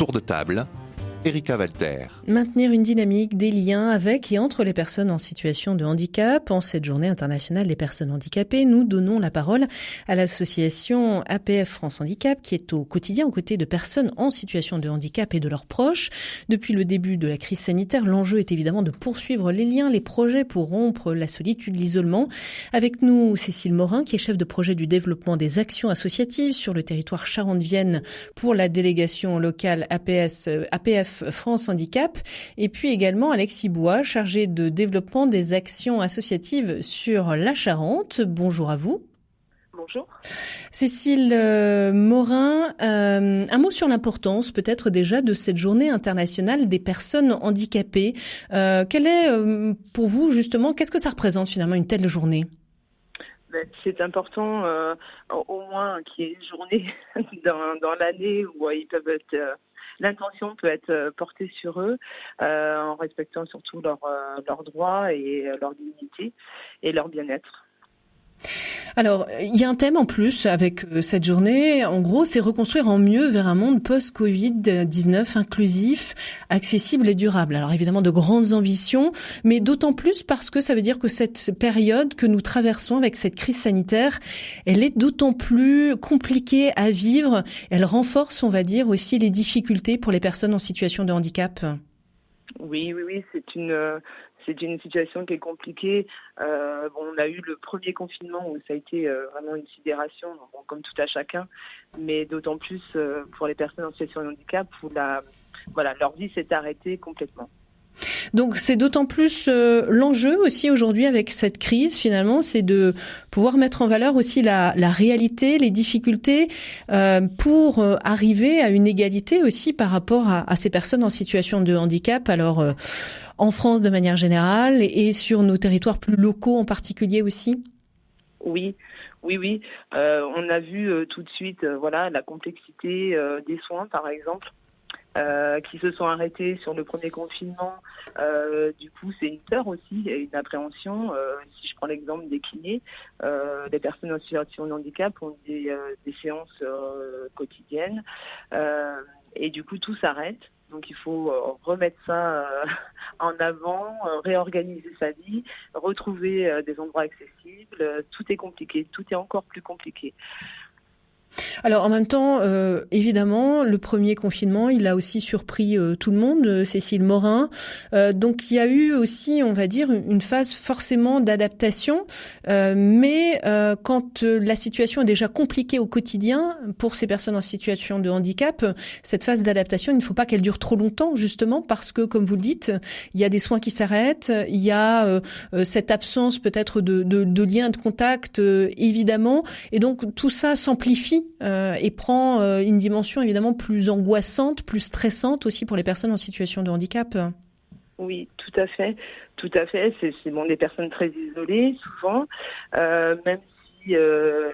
Tour de table, Erika Walter. Maintenir une dynamique des liens avec et entre les personnes en situation de handicap. En cette journée internationale des personnes handicapées, nous donnons la parole à l'association APF France Handicap qui est au quotidien aux côtés de personnes en situation de handicap et de leurs proches. Depuis le début de la crise sanitaire, l'enjeu est évidemment de poursuivre les liens, les projets pour rompre la solitude, l'isolement. Avec nous, Cécile Morin, qui est chef de projet du développement des actions associatives sur le territoire Charente-Vienne pour la délégation locale APF France Handicap, et puis également Alexis Bois, chargé de développement des actions associatives sur la Charente. Bonjour à vous. Bonjour. Cécile Morin, un mot sur l'importance peut-être déjà de cette journée internationale des personnes handicapées. Quelle est pour vous justement, qu'est-ce que ça représente finalement une telle journée ? C'est important au moins qu'il y ait une journée dans l'année où ils peuvent être... L'intention peut être portée sur eux en respectant surtout leurs droits et leur dignité et leur bien-être. Alors, il y a un thème en plus avec cette journée. En gros, c'est reconstruire en mieux vers un monde post-Covid-19 inclusif, accessible et durable. Alors évidemment, de grandes ambitions, mais d'autant plus parce que ça veut dire que cette période que nous traversons avec cette crise sanitaire, elle est d'autant plus compliquée à vivre. Elle renforce, on va dire, aussi les difficultés pour les personnes en situation de handicap. Oui, c'est une situation qui est compliquée. On a eu le premier confinement où ça a été vraiment une sidération, comme tout à chacun, mais d'autant plus pour les personnes en situation de handicap où leur vie s'est arrêtée complètement. Donc c'est d'autant plus l'enjeu aussi aujourd'hui avec cette crise finalement, c'est de pouvoir mettre en valeur aussi la réalité, les difficultés pour arriver à une égalité aussi par rapport à ces personnes en situation de handicap. Alors en France de manière générale et sur nos territoires plus locaux en particulier aussi. Oui. On a vu tout de suite la complexité des soins par exemple. Qui se sont arrêtés sur le premier confinement. Du coup, c'est une peur aussi, une appréhension. Si je prends l'exemple des kinés, les personnes en situation de handicap ont des séances quotidiennes. Et du coup, tout s'arrête. Donc, il faut remettre ça en avant, réorganiser sa vie, retrouver des endroits accessibles. Tout est compliqué, tout est encore plus compliqué. Alors en même temps, évidemment, le premier confinement, il a aussi surpris tout le monde, Cécile Morin. Donc il y a eu aussi, on va dire, une phase forcément d'adaptation. Mais quand la situation est déjà compliquée au quotidien pour ces personnes en situation de handicap, cette phase d'adaptation, il ne faut pas qu'elle dure trop longtemps, justement, parce que, comme vous le dites, il y a des soins qui s'arrêtent, il y a cette absence peut-être de lien, de contact, évidemment. Et donc tout ça s'amplifie. Et prend une dimension évidemment plus angoissante, plus stressante aussi pour les personnes en situation de handicap. Oui, tout à fait. C'est des personnes très isolées souvent, même si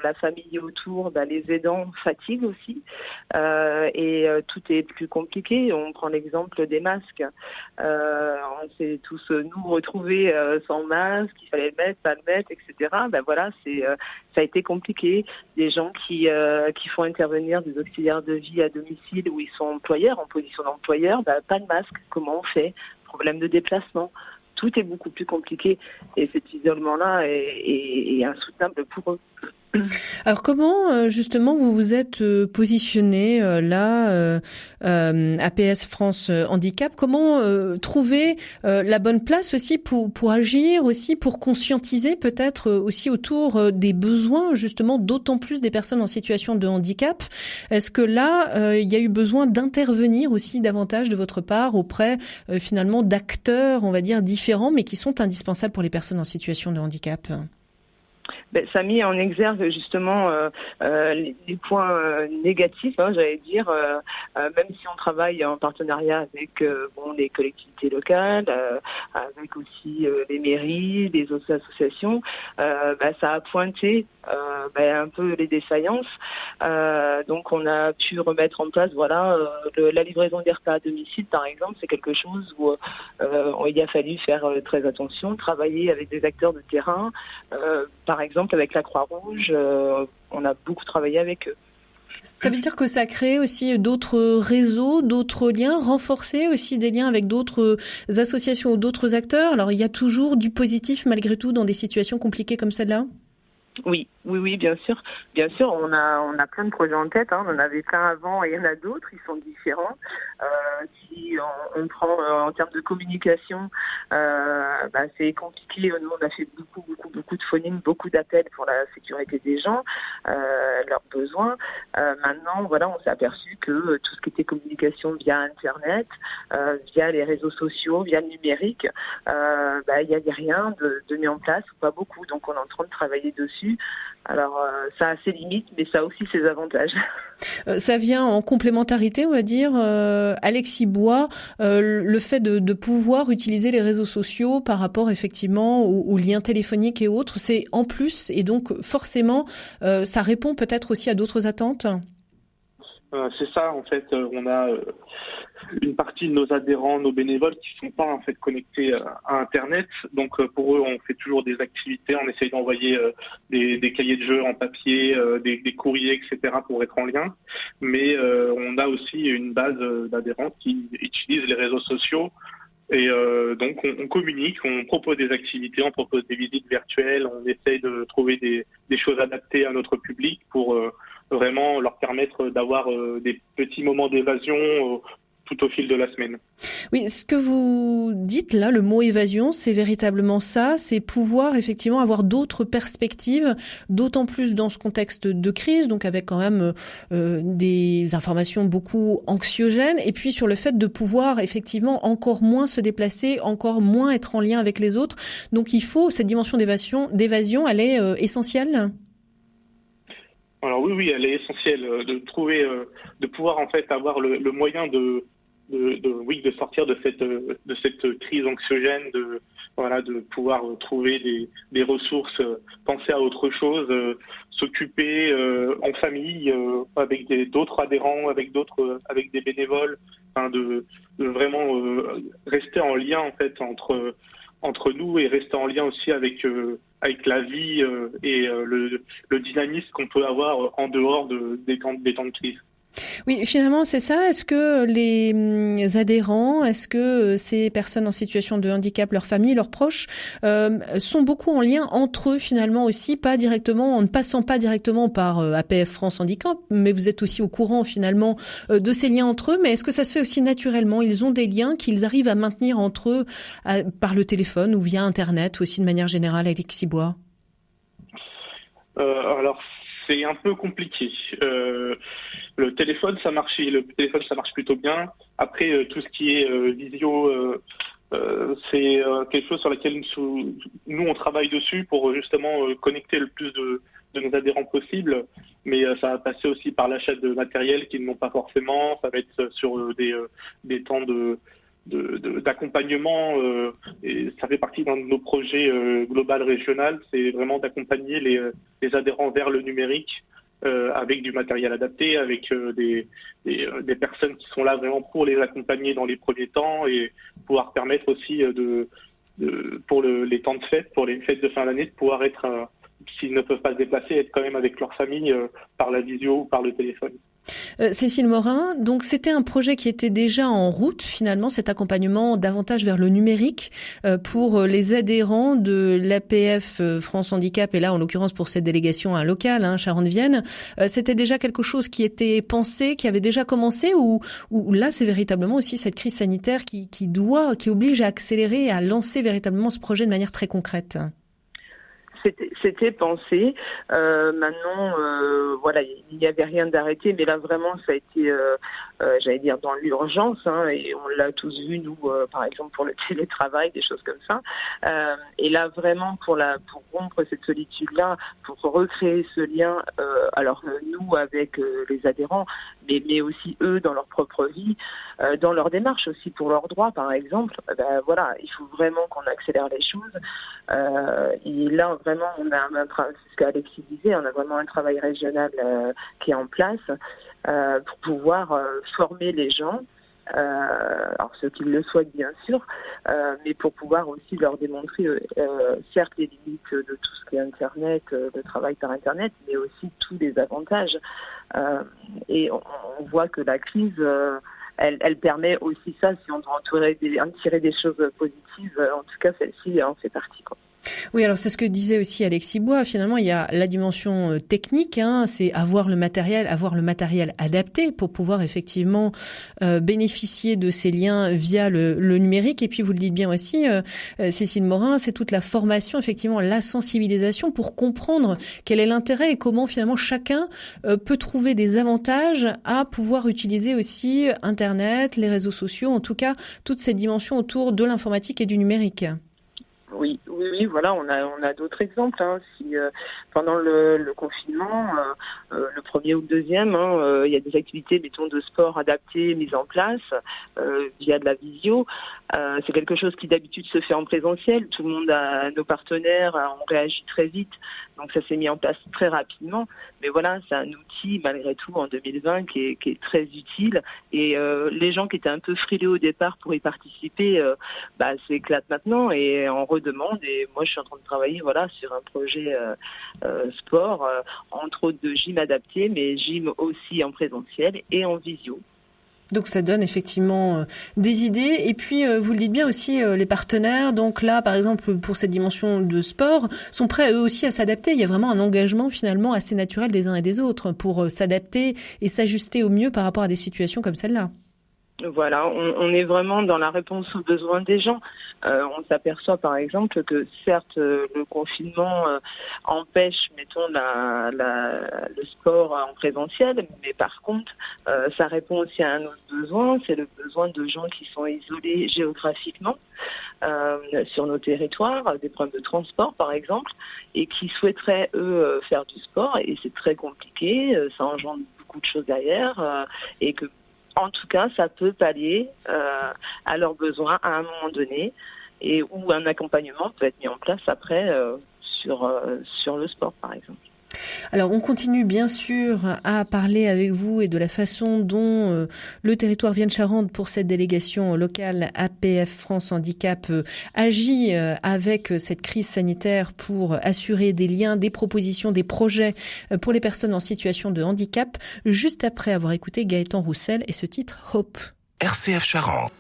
la famille autour, les aidants fatiguent aussi, et tout est plus compliqué. On prend l'exemple des masques. On s'est tous nous retrouvés sans masque, il fallait le mettre, pas le mettre, etc. Ça a été compliqué. Des gens qui font intervenir des auxiliaires de vie à domicile où ils sont employeurs, en position d'employeur, pas de masque. Comment on fait ? Problème de déplacement. Tout est beaucoup plus compliqué et cet isolement-là est insoutenable pour eux. Alors comment justement vous vous êtes positionné APS France Handicap, comment trouver la bonne place aussi pour agir aussi, pour conscientiser peut-être aussi autour des besoins justement d'autant plus des personnes en situation de handicap. Est-ce que là il y a eu besoin d'intervenir aussi davantage de votre part auprès finalement d'acteurs on va dire différents mais qui sont indispensables pour les personnes en situation de handicap? Ça a mis en exergue justement les points négatifs, j'allais dire, même si on travaille en partenariat avec les collectivités locales, avec aussi les mairies, les autres associations, ça a pointé un peu les défaillances. Donc on a pu remettre en place la livraison des repas à domicile par exemple, c'est quelque chose où il a fallu faire très attention, travailler avec des acteurs de terrain, par exemple avec la Croix-Rouge, on a beaucoup travaillé avec eux. Ça veut dire que ça crée aussi d'autres réseaux, d'autres liens, renforcer aussi des liens avec d'autres associations ou d'autres acteurs. Alors, il y a toujours du positif malgré tout dans des situations compliquées comme celle-là? Oui, bien sûr. Bien sûr, on a plein de projets en tête. On en avait plein avant et il y en a d'autres. Ils sont différents. Si on prend en termes de communication, c'est compliqué. Nous, on a fait beaucoup de phoning, beaucoup d'appels pour la sécurité des gens, leurs besoins. Maintenant, on s'est aperçu que tout ce qui était communication via Internet, via les réseaux sociaux, via le numérique, il n'y avait rien de mis en place, ou pas beaucoup. Donc, on est en train de travailler dessus. Alors, ça a ses limites, mais ça a aussi ses avantages. Ça vient en complémentarité, on va dire. Alexis Bois, le fait de pouvoir utiliser les réseaux sociaux par rapport effectivement aux liens téléphoniques et autres, c'est en plus, et donc forcément, ça répond peut-être aussi à d'autres attentes. C'est ça, en fait, on a une partie de nos adhérents, nos bénévoles qui ne sont pas en fait connectés à Internet. Donc pour eux, on fait toujours des activités, on essaye d'envoyer des cahiers de jeux en papier, des courriers, etc. pour être en lien. Mais on a aussi une base d'adhérents qui utilisent les réseaux sociaux. Et donc on communique, on propose des activités, on propose des visites virtuelles, on essaye de trouver des choses adaptées à notre public pour vraiment leur permettre d'avoir des petits moments d'évasion tout au fil de la semaine. Oui, ce que vous dites là, le mot évasion, c'est véritablement ça, c'est pouvoir effectivement avoir d'autres perspectives, d'autant plus dans ce contexte de crise, donc avec quand même des informations beaucoup anxiogènes, et puis sur le fait de pouvoir effectivement encore moins se déplacer, encore moins être en lien avec les autres. Donc il faut, cette dimension d'évasion, elle est essentielle. Alors oui, elle est essentielle de trouver, de pouvoir en fait avoir le moyen de sortir de cette crise anxiogène, de pouvoir trouver des ressources, penser à autre chose, s'occuper en famille avec d'autres adhérents, avec des bénévoles, de vraiment rester en lien en fait entre nous et rester en lien aussi avec la vie et le dynamisme qu'on peut avoir en dehors des temps de crise. Oui, finalement, c'est ça. Est-ce que les adhérents, est-ce que ces personnes en situation de handicap, leurs familles, leurs proches, sont beaucoup en lien entre eux finalement aussi, pas directement, en ne passant pas directement par APF France Handicap, mais vous êtes aussi au courant finalement de ces liens entre eux. Mais est-ce que ça se fait aussi naturellement? Ils ont des liens qu'ils arrivent à maintenir entre eux par le téléphone ou via Internet aussi de manière générale, Alexis Bois? Alors, c'est un peu compliqué. Le téléphone, ça marche plutôt bien. Après, tout ce qui est visio, c'est quelque chose sur lequel nous, on travaille dessus pour justement connecter le plus de nos adhérents possible. Mais ça va passer aussi par l'achat de matériel qu'ils n'ont pas forcément. Ça va être sur des temps d'accompagnement, et ça fait partie d'un de nos projets global régional, c'est vraiment d'accompagner les adhérents vers le numérique avec du matériel adapté, avec des personnes qui sont là vraiment pour les accompagner dans les premiers temps et pouvoir permettre aussi pour les temps de fête, pour les fêtes de fin d'année, de pouvoir être, s'ils ne peuvent pas se déplacer, être quand même avec leur famille par la visio ou par le téléphone. Cécile Morin, donc c'était un projet qui était déjà en route finalement, cet accompagnement davantage vers le numérique pour les adhérents de l'APF France Handicap, et là en l'occurrence pour cette délégation locale, Charente-Vienne. C'était déjà quelque chose qui était pensé, qui avait déjà commencé, ou là c'est véritablement aussi cette crise sanitaire qui oblige à accélérer et à lancer véritablement ce projet de manière très concrète? C'était pensé. Maintenant, il n'y avait rien d'arrêté, mais là vraiment, ça a été, j'allais dire, dans l'urgence, et on l'a tous vu, nous, par exemple, pour le télétravail, des choses comme ça. Et là, vraiment, pour rompre cette solitude-là, pour recréer ce lien, alors nous, avec les adhérents, mais aussi eux, dans leur propre vie, dans leur démarche aussi, pour leurs droits, par exemple, il faut vraiment qu'on accélère les choses. Et là, vraiment, on a ce qu'Alexis disait, on a vraiment un travail régional qui est en place pour pouvoir former les gens, alors ceux qui le souhaitent bien sûr, mais pour pouvoir aussi leur démontrer certes les limites de tout ce qui est Internet, le travail par Internet, mais aussi tous les avantages. Et on voit que la crise, elle permet aussi ça, si on doit en tirer des choses positives, en tout cas celle-ci en fait partie, quoi. Oui, alors c'est ce que disait aussi Alexis Bois. Finalement, il y a la dimension technique, c'est avoir le matériel adapté pour pouvoir effectivement bénéficier de ces liens via le numérique. Et puis, vous le dites bien aussi, Cécile Morin, c'est toute la formation, effectivement, la sensibilisation pour comprendre quel est l'intérêt et comment finalement chacun peut trouver des avantages à pouvoir utiliser aussi Internet, les réseaux sociaux, en tout cas, toutes ces dimensions autour de l'informatique et du numérique. Oui, voilà, on a d'autres exemples. Si pendant le confinement, le premier ou le deuxième, il y a des activités, mettons, de sport adaptées mises en place via de la visio. C'est quelque chose qui d'habitude se fait en présentiel. Tout le monde, nos partenaires, ont réagi très vite. Donc ça s'est mis en place très rapidement. Mais voilà, c'est un outil, malgré tout, en 2020, qui est très utile. Et les gens qui étaient un peu frileux au départ pour y participer, s'éclatent maintenant et en redemandent. Et moi, je suis en train de travailler sur un projet sport, entre autres de gym adapté, mais gym aussi en présentiel et en visio. Donc ça donne effectivement des idées. Et puis, vous le dites bien aussi, les partenaires, donc là, par exemple, pour cette dimension de sport, sont prêts eux aussi à s'adapter. Il y a vraiment un engagement finalement assez naturel des uns et des autres pour s'adapter et s'ajuster au mieux par rapport à des situations comme celle-là. Voilà, on est vraiment dans la réponse aux besoins des gens. On s'aperçoit par exemple que certes le confinement empêche, mettons, le sport en présentiel, mais par contre ça répond aussi à un autre besoin, c'est le besoin de gens qui sont isolés géographiquement sur nos territoires, des problèmes de transport par exemple, et qui souhaiteraient eux faire du sport, et c'est très compliqué, ça engendre beaucoup de choses derrière, et que en tout cas, ça peut pallier à leurs besoins à un moment donné, et où un accompagnement peut être mis en place après sur le sport, par exemple. Alors, on continue bien sûr à parler avec vous et de la façon dont le territoire Vienne-Charente, pour cette délégation locale APF France Handicap, agit avec cette crise sanitaire pour assurer des liens, des propositions, des projets pour les personnes en situation de handicap, juste après avoir écouté Gaëtan Roussel et ce titre Hope. RCF Charente.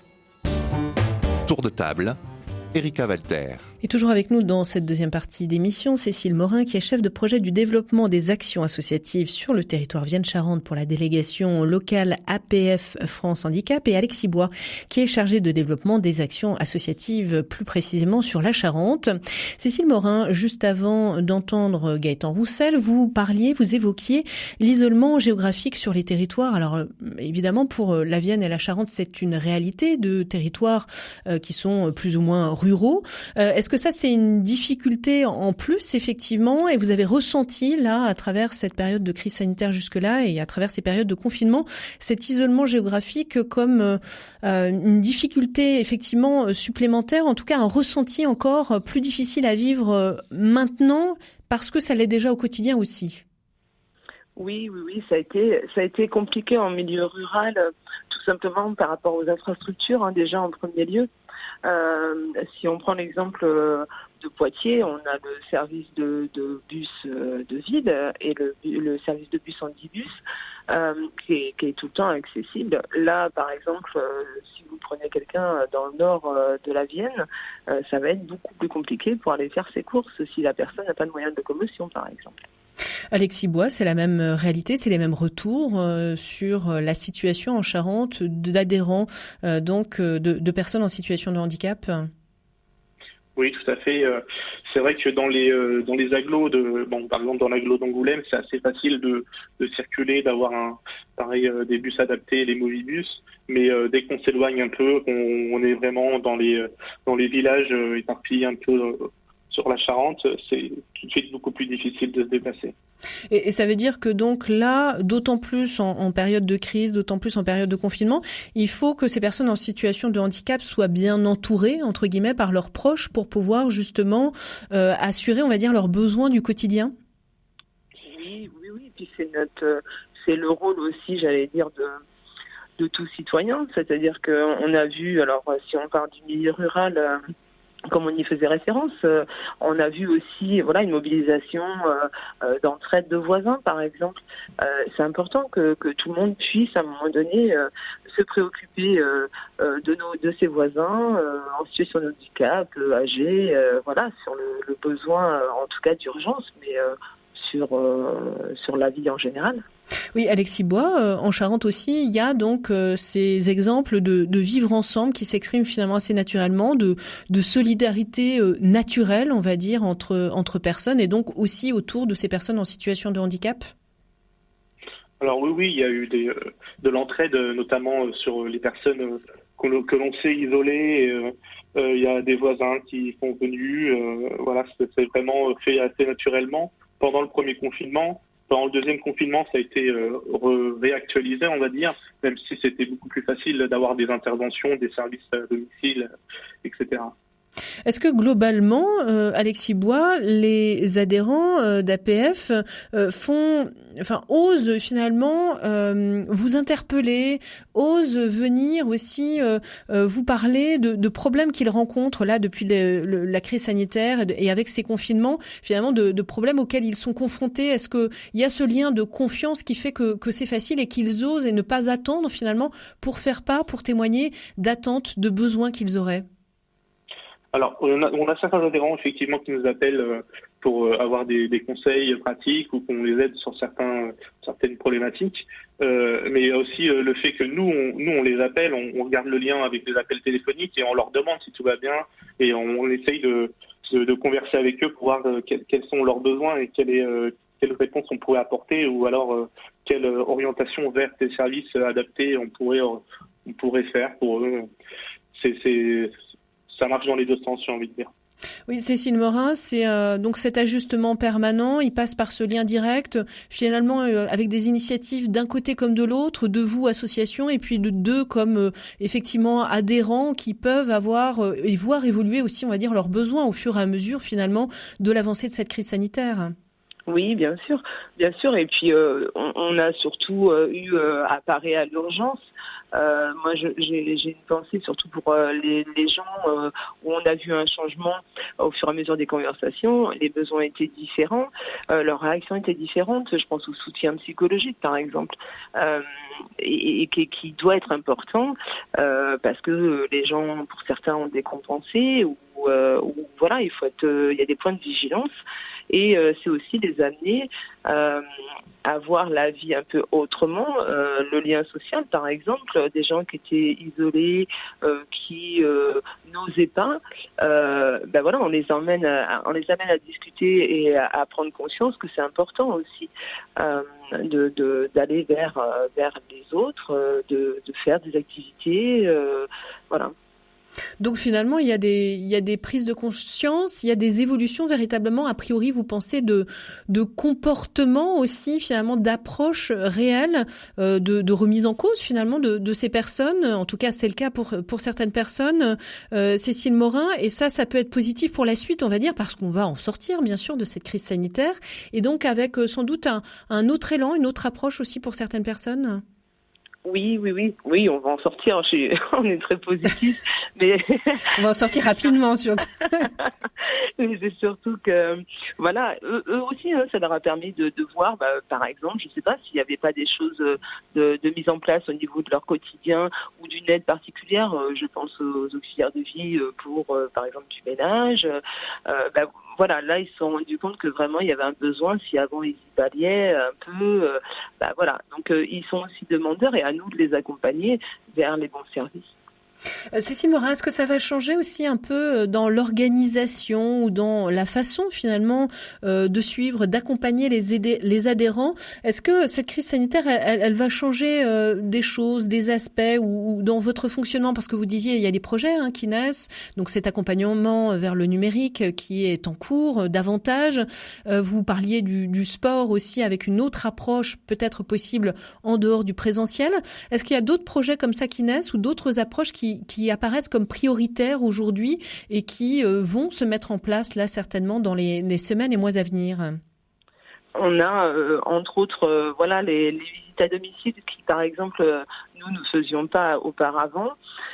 Tour de table. Erika Walter. Et toujours avec nous dans cette deuxième partie d'émission, Cécile Morin, qui est chef de projet du développement des actions associatives sur le territoire Vienne-Charente pour la délégation locale APF France Handicap, et Alexis Bois, qui est chargé de développement des actions associatives plus précisément sur la Charente. Cécile Morin, juste avant d'entendre Gaëtan Roussel, vous évoquiez l'isolement géographique sur les territoires. Alors évidemment, pour la Vienne et la Charente, c'est une réalité de territoires qui sont plus ou moins ruraux. Est-ce que ça, c'est une difficulté en plus, effectivement, et vous avez ressenti, là, à travers cette période de crise sanitaire jusque-là et à travers ces périodes de confinement, cet isolement géographique comme une difficulté, effectivement, supplémentaire, en tout cas un ressenti encore plus difficile à vivre maintenant, parce que ça l'est déjà au quotidien aussi? Oui, ça a été compliqué en milieu rural, tout simplement par rapport aux infrastructures, déjà en premier lieu. Si on prend l'exemple de Poitiers, on a le service de bus de ville et le service de bus Handibus qui est tout le temps accessible. Là, par exemple, si vous prenez quelqu'un dans le nord de la Vienne, ça va être beaucoup plus compliqué pour aller faire ses courses si la personne n'a pas de moyens de locomotion, par exemple. Alexis Bois, c'est la même réalité, c'est les mêmes retours sur la situation en Charente d'adhérents, de personnes en situation de handicap? Oui, tout à fait. C'est vrai que dans les agglos par exemple dans l'agglo d'Angoulême, c'est assez facile de circuler, d'avoir des bus adaptés, les Movibus. Mais dès qu'on s'éloigne un peu, on est vraiment dans les villages éparpillés un peu sur la Charente, c'est tout de suite beaucoup plus difficile de se déplacer. Et ça veut dire que donc là, d'autant plus en période de crise, d'autant plus en période de confinement, il faut que ces personnes en situation de handicap soient bien entourées, entre guillemets, par leurs proches pour pouvoir justement assurer, on va dire, leurs besoins du quotidien? Oui. Puis c'est le rôle aussi, j'allais dire, de tout citoyen. C'est-à-dire qu'on a vu, alors si on part du milieu rural, comme on y faisait référence, on a vu aussi une mobilisation d'entraide de voisins, par exemple. C'est important que tout le monde puisse, à un moment donné, se préoccuper de ses voisins en situation de handicap, âgés, sur le besoin, en tout cas d'urgence, mais sur la vie en général. Oui, Alexis Bois, en Charente aussi, il y a donc ces exemples de vivre ensemble qui s'expriment finalement assez naturellement, de solidarité naturelle, on va dire, entre personnes, et donc aussi autour de ces personnes en situation de handicap. Alors oui, il y a eu de l'entraide, notamment sur les personnes que l'on sait isolées. Il y a des voisins qui sont venus. C'est vraiment fait assez naturellement. Pendant le premier confinement, pendant le deuxième confinement, ça a été réactualisé, on va dire, même si c'était beaucoup plus facile d'avoir des interventions, des services à domicile, etc. Est-ce que globalement, Alexis Bois, les adhérents d'APF osent finalement vous interpeller, osent venir aussi vous parler de problèmes qu'ils rencontrent là depuis la crise sanitaire et avec ces confinements, finalement de problèmes auxquels ils sont confrontés? Est-ce qu'il y a ce lien de confiance qui fait que c'est facile et qu'ils osent et ne pas attendre finalement pour faire part, pour témoigner d'attentes, de besoins qu'ils auraient? Alors, on a certains adhérents effectivement qui nous appellent pour avoir des conseils pratiques ou qu'on les aide sur certaines problématiques. Mais il y a aussi le fait que nous on les appelle, on regarde le lien avec des appels téléphoniques et on leur demande si tout va bien et on essaye de converser avec eux pour voir quels sont leurs besoins et quelles réponses on pourrait apporter ou alors quelle orientation vers des services adaptés on pourrait faire pour eux. Ça marche dans les deux sens, j'ai envie de dire. Oui, Cécile Morin, c'est donc cet ajustement permanent, il passe par ce lien direct, finalement avec des initiatives d'un côté comme de l'autre, de vous, association, et puis de deux comme effectivement adhérents qui peuvent avoir et voir évoluer aussi, on va dire, leurs besoins au fur et à mesure finalement de l'avancée de cette crise sanitaire. Oui, bien sûr. Et puis on a surtout eu à parer à l'urgence. Moi, j'ai une pensée surtout pour les gens où on a vu un changement au fur et à mesure des conversations. Les besoins étaient différents, leurs réactions étaient différentes. Je pense au soutien psychologique, par exemple, et qui doit être important parce que les gens, pour certains, ont décompensé ou il y a des points de vigilance. Et c'est aussi les amener à voir la vie un peu autrement, le lien social par exemple, des gens qui étaient isolés, qui n'osaient pas, on les amène à discuter et à prendre conscience que c'est important aussi d'aller vers les autres, de faire des activités, voilà. Donc finalement, il y a des prises de conscience, il y a des évolutions véritablement, a priori, vous pensez, de comportement aussi, finalement, d'approche réelle, de remise en cause, finalement, de ces personnes. En tout cas, c'est le cas pour certaines personnes. Cécile Morin, et ça peut être positif pour la suite, on va dire, parce qu'on va en sortir, bien sûr, de cette crise sanitaire, et donc avec sans doute un autre élan, une autre approche aussi pour certaines personnes. Oui, on va en sortir. On est très positif, mais on va en sortir rapidement, surtout. Mais c'est surtout que, eux aussi, ça leur a permis de voir, par exemple, je ne sais pas s'il n'y avait pas des choses de mise en place au niveau de leur quotidien ou d'une aide particulière. Je pense aux auxiliaires de vie pour, par exemple, du ménage. Là, ils se sont rendus compte que vraiment, il y avait un besoin. Si avant, ils y palliaient un peu, Donc, ils sont aussi demandeurs et à nous de les accompagner vers les bons services. Cécile Morin, est-ce que ça va changer aussi un peu dans l'organisation ou dans la façon finalement de suivre, d'accompagner les adhérents? Est-ce que cette crise sanitaire, elle va changer des choses, des aspects ou dans votre fonctionnement? Parce que vous disiez, il y a des projets qui naissent, donc cet accompagnement vers le numérique qui est en cours davantage. Vous parliez du sport aussi avec une autre approche peut-être possible en dehors du présentiel. Est-ce qu'il y a d'autres projets comme ça qui naissent ou d'autres approches qui apparaissent comme prioritaires aujourd'hui et qui vont se mettre en place là certainement dans les semaines et mois à venir? On a entre autres les visites à domicile qui par exemple nous ne faisions pas auparavant.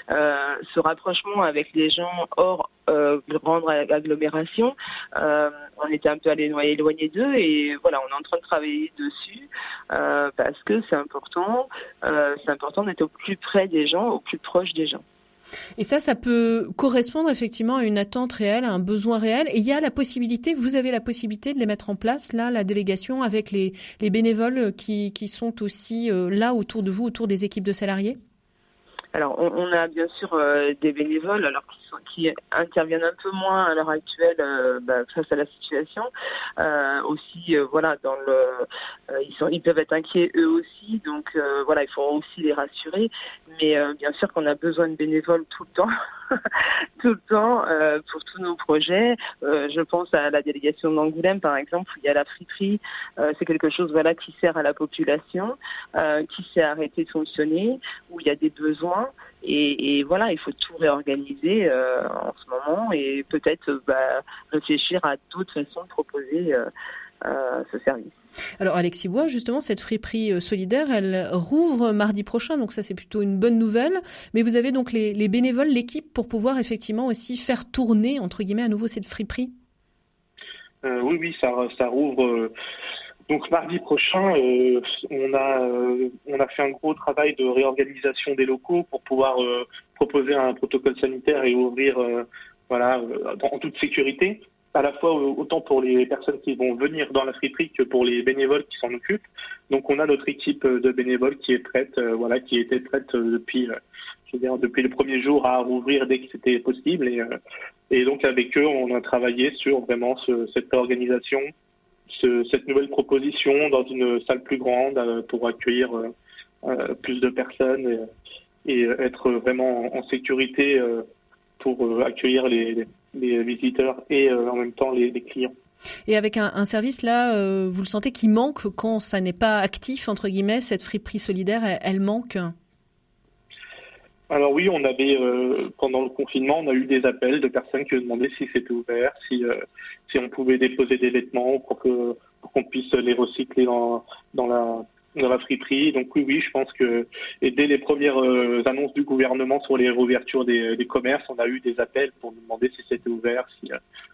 Ce rapprochement avec les gens hors grande agglomération. On était un peu éloigné d'eux et voilà, on est en train de travailler dessus parce que c'est important d'être au plus près des gens, au plus proche des gens. Et ça peut correspondre effectivement à une attente réelle, à un besoin réel. Et il y a vous avez la possibilité de les mettre en place, là, la délégation, avec les bénévoles qui sont aussi là autour de vous, autour des équipes de salariés? Alors, on a bien sûr des bénévoles, alors qui interviennent un peu moins à l'heure actuelle face à la situation. Aussi, voilà, ils peuvent être inquiets eux aussi, donc voilà, il faut aussi les rassurer. Mais bien sûr qu'on a besoin de bénévoles tout le temps, tout le temps pour tous nos projets. Je pense à la délégation d'Angoulême, par exemple, où il y a la friperie. C'est quelque chose, voilà, qui sert à la population, qui s'est arrêté de fonctionner, où il y a des besoins. Et voilà, il faut tout réorganiser en ce moment et peut-être réfléchir à d'autres façons de proposer ce service. Alors Alexis Bois, justement, cette friperie solidaire, elle rouvre mardi prochain, donc ça c'est plutôt une bonne nouvelle. Mais vous avez donc les bénévoles, l'équipe, pour pouvoir effectivement aussi faire tourner, entre guillemets, à nouveau cette friperie? Oui, ça rouvre. Donc mardi prochain, on a fait un gros travail de réorganisation des locaux pour pouvoir proposer un protocole sanitaire et ouvrir en toute sécurité, à la fois autant pour les personnes qui vont venir dans la friperie que pour les bénévoles qui s'en occupent. Donc on a notre équipe de bénévoles qui est prête, qui était prête depuis le premier jour à rouvrir dès que c'était possible. Et donc avec eux, on a travaillé sur vraiment cette réorganisation, cette nouvelle proposition dans une salle plus grande pour accueillir plus de personnes et être vraiment en sécurité pour accueillir les visiteurs et en même temps les clients. Et avec un service là, vous le sentez qui manque quand ça n'est pas actif, entre guillemets, cette friperie solidaire, elle manque? Alors oui, on avait pendant le confinement, on a eu des appels de personnes qui nous demandaient si c'était ouvert, si on pouvait déposer des vêtements pour qu'on puisse les recycler dans la friperie. Donc oui, je pense que et dès les premières annonces du gouvernement sur les réouvertures des commerces, on a eu des appels pour nous demander si c'était ouvert,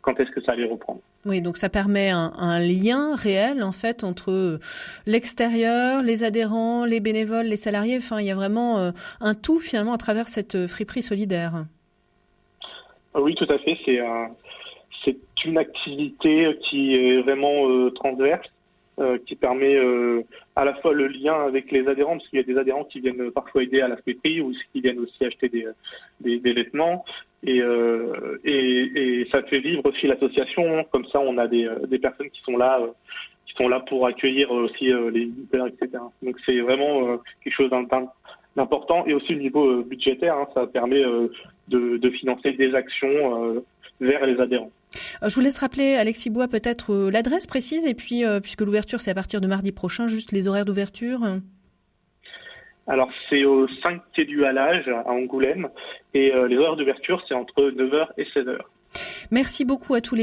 quand est-ce que ça allait reprendre. Oui, donc ça permet un lien réel en fait entre l'extérieur, les adhérents, les bénévoles, les salariés. Enfin, il y a vraiment un tout finalement à travers cette friperie solidaire. Oui, tout à fait. C'est une activité qui est vraiment transverse, qui permet à la fois le lien avec les adhérents, parce qu'il y a des adhérents qui viennent parfois aider à la friperie ou qui viennent aussi acheter des vêtements. Et ça fait vivre aussi l'association. Comme ça, on a des personnes qui sont là pour accueillir aussi les visiteurs, etc. Donc c'est vraiment quelque chose d'important. Et aussi au niveau budgétaire, ça permet de financer des actions vers les adhérents. Je vous laisse rappeler, Alexis Bois, peut-être l'adresse précise et puis, puisque l'ouverture c'est à partir de mardi prochain, juste les horaires d'ouverture. Alors c'est au 5 quai du Halage à Angoulême et les horaires d'ouverture c'est entre 9h et 16h. Merci beaucoup à tous les